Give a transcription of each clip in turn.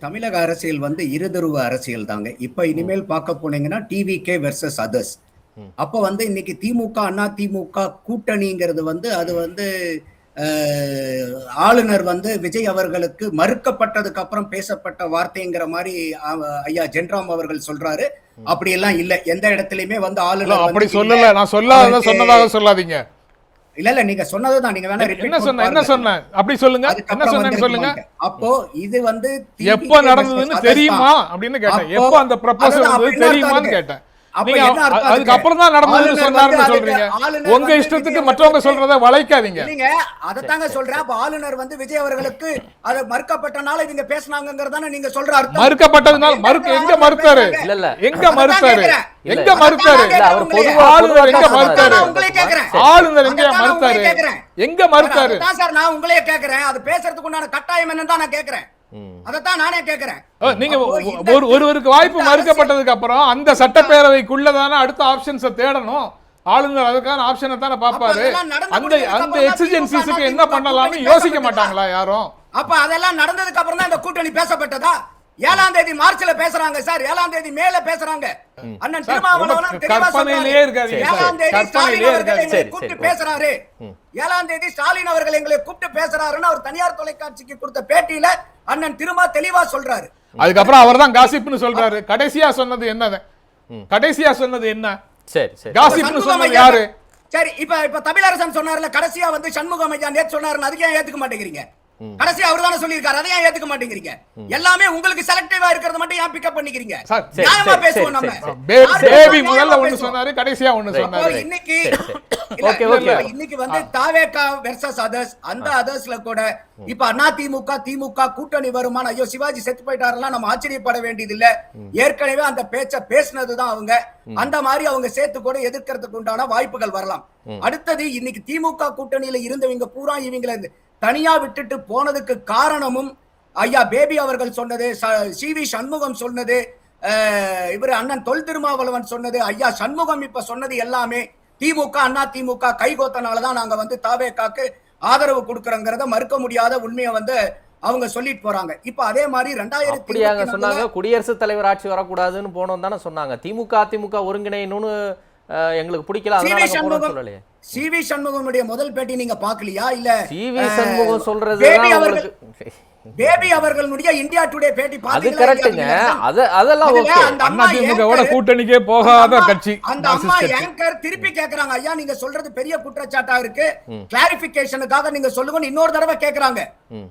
தமிழக அரசியல் வந்து இருதுருவ அரசியல் தாங்க. இப்ப இனிமேல் பார்க்க போனீங்கன்னா டிவிகே வெர்சஸ் அதர்ஸ். அப்ப வந்து இன்னைக்கு திமுக அண்ணா திமுக கூட்டணிங்கிறது வந்து அது வந்து ஆளுநர் வந்து விஜய் அவர்களுக்கு மறுக்கப்பட்டதுக்கு அப்புறம் பேசப்பட்ட வார்த்தைங்கிற மாதிரி ஐயா ஜென்ராம் அவர்கள் சொல்றாரு. அப்படி எல்லாம் இல்ல. எந்த இடத்துலயுமே வந்து ஆளுநர் அப்படி சொல்லல. நான் சொன்னதாக சொல்லாதீங்க. இல்ல நீங்க சொன்னதுதான். நீங்க வேணா என்ன சொன்ன அப்படி சொல்லுங்க. என்ன சொன்னேன்னு சொல்லுங்க. அப்போ இது வந்து எப்ப நடந்ததுன்னு தெரியுமா அப்படின்னு கேட்டேன். எப்ப அந்த ப்ரொபோசல் வந்தது தெரியுமான்னு கேட்டேன். அதுக்கு அப்புறம் தான் நடந்ததுன்னு சொன்னாருன்னு சொல்றீங்க. உங்க இஷ்டத்துக்கு மற்றவங்க சொல்றத வளைக்காதீங்க. நீங்க அதத்தாங்க சொல்றேன். அப்ப ஆளுநர் வந்து விஜய் அவர்களுக்கு அது மறுக்கப்பட்டனால இவங்க பேசினாங்கங்கறதானே நீங்க சொல்ற அர்த்தம். மறுக்கப்பட்டதுனால எங்க மறுத்தாரு? எங்க மறுத்தாரு? எங்க மறுத்தாரு? அவர் பொதுவா ஆளுநர் எங்க மறுத்தாரு? உங்களே கேக்குறேன். ஆளுநர் எங்க மறுத்தாரு? எங்க மறுத்தாரு? அதான் சார் நான் உங்களே கேக்குறேன். அது பேசுறதுக்கு உண்டான கட்டாயம் என்னன்னு தான் நான் கேக்குறேன். அதத்தான் நானே கேக்குறேன். நீங்க ஒருவருக்கு வாய்ப்பு மறுக்கப்பட்டதுக்கு அப்புறம் அந்த சட்டப்பேரவைக்குள்ளதான அடுத்த ஆப்ஷன்ஸை தேடணும். ஆளுநர் அதுக்கான ஆப்ஷனை தானே பாப்பாரு. அந்த எக்ஸிஜென்சிஸ்க்கு என்ன பண்ணலாம்னு யோசிக்க மாட்டாங்களா யாரும்? அப்ப அதெல்லாம் நடந்ததுக்கு அப்புறம் தான் இந்த கூட்டணி பேசப்பட்டதா? 7ஆம் தேதி மார்ச்ல பேசுறாங்க சார். 7ஆம் தேதி மேல பேசுறாங்க. அண்ணன் திருமாவளவன் தெளிவா சொல்றாரு. 7ஆம் தேதி ஸ்டாலின் அவர்கள் எங்களை கூப்பிட்டு பேசுறாரு. 7ஆம் தேதி ஸ்டாலின் அவர்கள் எங்களை கூப்பிட்டு பேசுறாருன்னு அவர் தனியார் தொலைக்காட்சிக்கு கொடுத்த பேட்டியில அண்ணன் திருமா தெளிவா சொல்றாரு. அதுக்கப்புறம் அவர் தான் காசிப்னு சொல்றாரு. கடைசியா சொன்னது என்னது? கடைசியா சொன்னது என்ன? சரி சரி. காசிப்னு சொன்னது யாரு? சரி இப்ப தமிழரசன் சொன்னார்ல கடைசியா வந்து சண்முகம் ஐயா நேத்து சொன்னாருன்னு அதுக்கு ஏன் ஏத்துக்க மாட்டேங்கிறீங்க? கடைசி அவர் தானே சொல்லியிருக்காரு. அதை ஏன் ஏத்துக்க மாட்டேங்கிறீங்க? எல்லாமே உங்களுக்கு செலக்டிவா இருக்கிறது மட்டும் ஏன் பிக்கப் பண்ணிக்கிறீங்க? நியாயமா பேசுவோம் நம்ம. பேபி முதல்ல ஒன்னு சொன்னாரு, கடைசியா ஒன்னு சொன்னாரு. இன்னைக்கு வந்து தாவேகா வெர்சஸ் அதர்ஸ். அந்த அதர்ஸ்ல கூட இப்ப அண்ணா திமுக திமுக கூட்டணி வருமான ஐயோ சிவாஜி செத்து போயிட்டாரெல்லாம் நம்ம ஆச்சரியப்பட வேண்டியது இல்ல. ஏற்கனவே அந்த பேச்ச பேசினதுதான் அவங்க. அந்த மாதிரி அவங்க சேர்த்து கூட எதிர்க்கிறதுக்கு உண்டான வாய்ப்புகள் வரலாம். அடுத்தது இன்னைக்கு திமுக கூட்டணியில இருந்தவங்க பூரா இவங்களை தனியா விட்டுட்டு போனதுக்கு காரணமும் ஐயா பேபி அவர்கள் சொன்னது, சி.வி. சண்முகம் சொன்னது, இவர் அண்ணன் தொல் திருமாவளவன் சொன்னது, ஐயா சண்முகம் இப்ப சொன்னது எல்லாமே திமுக அண்ணா திமுக கைகோத்தனாலதான் நாங்க வந்து தாவேகாக்கு ஆதரவு கொடுக்கறோங்கிறத மறுக்க முடியாத உண்மையை வந்து அவங்க சொல்லிட்டு போறாங்க. இப்ப அதே மாதிரி 2000 சொன்னாங்க குடியரசுத் தலைவர் ஆட்சி வரக்கூடாதுன்னு போனோம் தானே சொன்னாங்க. திமுக அதிமுக ஒருங்கிணைன்னு எங்களுக்கு பிடிக்கல அதனால சொல்லலையே. சி.வி. சண்முகமுடைய முதல் பேட்டி நீங்க பாக்கலையா? இல்ல சி.வி. சண்முகம் சொல்றது பேபி அவர்களுடைய இந்தியா டுடே பேட்டி அது கரெக்ட்ங்க. அதெல்லாம் ஓகே. அண்ணா திமுகவோட கூட்டணிக்கே போகாத கட்சி. அந்த அம்மா ஆங்கர் திருப்பி கேக்குறாங்க, ஐயா நீங்க சொல்றது பெரிய குற்றச்சாட்டா இருக்கு, கிளாரிபிகேஷனுக்காக நீங்க சொல்லுங்க இன்னொரு தடவை கேக்குறாங்க.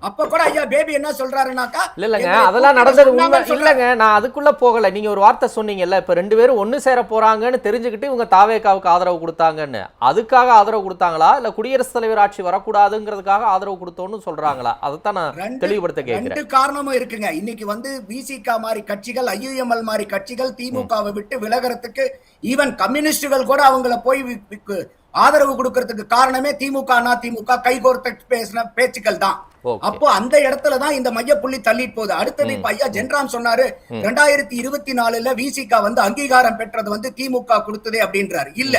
அப்ப கூட ஐயா பேபி என்ன சொல்றாருனாக்கா இல்லங்க அதெல்லாம் நடந்தது உண்மை இல்லங்க. நான் அதுக்குள்ள போகல. நீங்க ஒரு வார்த்தை சொன்னீங்கல்ல, இப்ப ரெண்டு பேரும் ஒன்னு சேர போறாங்கன்னு தெரிஞ்சுக்கிட்டு இவங்க தாவேகாவுக்கு ஆதரவு கொடுத்தாங்கன்னு. அதுக்காக ஆதரவு கொடுத்தாங்களா இல்ல குடியரசுத் தலைவர் ஆட்சி வரக்கூடாதுங்கிறதுக்காக ஆதரவு கொடுத்தோன்னு சொல்றாங்களா? அதைத்தான் நான் தெளிவுபடுத்த கேட்கிறேன். ரெண்டு காரணமும் இருக்குங்க. இன்னைக்கு வந்து விசிக மாதிரி கட்சிகள், ஐயுஎம்எல் மாதிரி கட்சிகள் திமுகவை விட்டு விலகிறதுக்கு ஈவன் கம்யூனிஸ்டுகள் கூட அவங்கள போய் ஆதரவு கொடுக்கறதுக்கு காரணமே திமுக அண்ணா திமுக கைகோர்த்த பேசின பேச்சுக்கள் தான். அப்போ அந்த இடத்துலதான் இந்த மையப்புள்ளி தள்ளிட்டு போகுது. அடுத்தது இப்ப ஐயா ஜென்ராம் சொன்னாரு 2024 விசிக வந்து அங்கீகாரம் பெற்றது வந்து திமுக கொடுத்ததே அப்படின்றாரு. இல்ல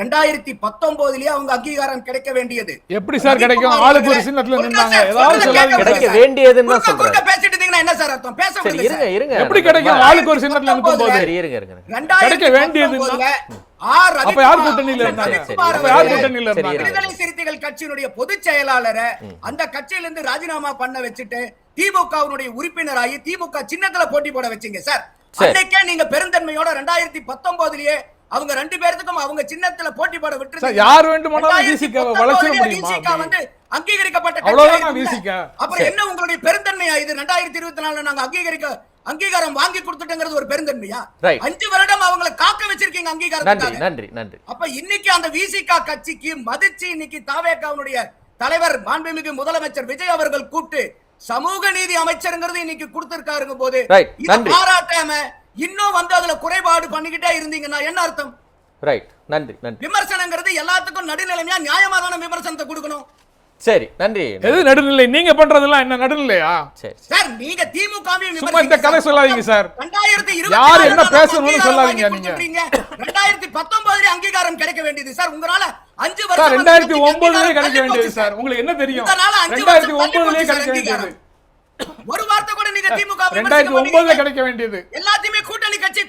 2019 அவங்க அங்கீகாரம் கிடைக்க வேண்டியது. எப்படி சார் கிடைக்கும்? ஆளுக்கு ஒரு சின்னத்துல நின்னாங்க. ஏதாவது சொல்லாதீங்க. கிடைக்க வேண்டியதுன்னு தான் சொல்றேன். பேசிட்டு இருந்தீங்கன்னா என்ன சார் அர்த்தம்? பேச சரி இருங்க இருங்க. எப்படி கிடைக்கும்? ஆளுக்கு ஒரு சின்னத்துல நிக்கும்போது இருங்க இருங்க. கிடைக்க வேண்டியதுன்னா அப்ப யார் கூட்டணியில இருந்தாங்க? யார் கூட்டணியில இருந்தாங்க? விடுதலை சிறுத்தைகள் கட்சியினுடைய பொதுச் செயலாளரை அந்த கட்சியில இருந்து ராஜினாமா பண்ண வச்சுட்டு திமுகவினுடைய உறுப்பினராகி திமுக சின்னத்துல போட்டி போட வச்சீங்க சார். அன்னைக்கே நீங்க பெருந்தன்மையோட 2019 அவங்க ரெண்டு பேருக்கும் அவங்க சின்னத்துல போட்டி போட விட்டு யார் வேண்டுமானாலும் விசிகாவை வளர்ச்சிட முடியுமா? விசிகா வந்து அங்கீகரிக்கப்பட்ட அவ்வளவுதான் விசிகா. அப்புறம் என்ன உங்களுடைய பெருந்தன்மையா இது? 2024 நாங்க அங்கீகாரம் வாங்கி கொடுத்துட்டோங்கிறது ஒரு பெருந்தன்மையா? 5 வருடம் அவங்களை காக்க வச்சிருக்கீங்க அங்கீகாரத்துக்காக. நன்றி நன்றி. அப்ப இன்னைக்கு அந்த விசிகா கட்சிக்கு மதிச்சு இன்னைக்கு தாவேகாவுடைய தலைவர் மாண்புமிகு முதலமைச்சர் விஜய் அவர்கள் கூப்பிட்டு சமூக நீதி அமைச்சருங்கிறது இன்னைக்கு கொடுத்திருக்காருங்க போது இத பாராட்டாம இன்னும் வந்து அதுல குறைபாடு பண்ணிக்கிட்டே இருந்தீங்கன்னா என்ன அர்த்தம்? ரைட். நன்றி நன்றி. விமர்சனங்கிறது எல்லாத்துக்கும் நடுநிலைமையா நியாயமான விமர்சனத்தை கொடுக்கணும். சரி நன்றி. எது நடுநிலை? நீங்க பண்றதெல்லாம் என்ன நடுநிலையா? சரி சார் நீங்க திமுகவையும் சும்மா இந்த கதை சொல்லாதீங்க சார். 2020 யார் என்ன பேசணும்னு சொல்லாதீங்க. நீங்க 2019 அங்கீகாரம் கிடைக்க வேண்டியது சார். உங்களால 5 வருஷம் 2009 கிடைக்க வேண்டியது சார். உங்களுக்கு என்ன தெரியும்? 2009 கிடைக்க வேண்டியது. ஒரு வார்த்தை கூட நீங்க திமுக 2009 கிடைக்க வேண்டியது. எல்லாத்தையுமே கூட்டணி கட்சி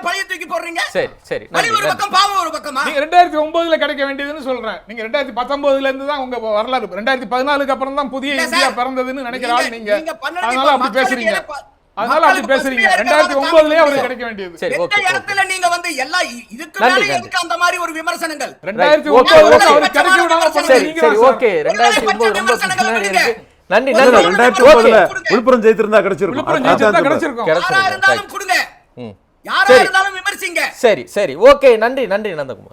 பழைய தூக்கி போடுறீங்க. சரி வலி ஒரு பக்கம் பாவம் ஒரு பக்கமா? நீங்க 2009 கிடைக்க வேண்டியதுன்னு சொல்றேன். நீங்க 2019 இருந்து தான் உங்க வரலாறு. 2014க்கு அப்புறம் தான் புதிய இந்தியா பிறந்ததுன்னு நினைக்கிற ஆள் நீங்க. அதனால அப்படி பேசுறீங்க. 2009லயே அவருக்கு கிடைக்க வேண்டியது. சரி, எந்த இடத்துல நீங்க வந்து எல்லா இதுக்கு மேல எதுக்கு அந்த மாதிரி ஒரு விமர்சனங்கள்? 2009 அவருக்கு கிடைக்க விடாம சரி நீங்க சரி, தான் ஓகே. 2009 ரொம்ப பின்னாடி இருக்கு. நன்றி நன்றி. 2009ல விழுப்புரம் ஜெயித்திருந்தா கிடைச்சிருக்கும். விழுப்புரம் ஜெயிச்சிருந்தா கிடைச்சிருக்கும். யாரா இருந்தாலும் கொடுங்க, யாரா சரி. இருந்தாலும் விமர்சிங்க. சரி சரி, ஓகே. நன்றி நன்றி நந்தகுமார்.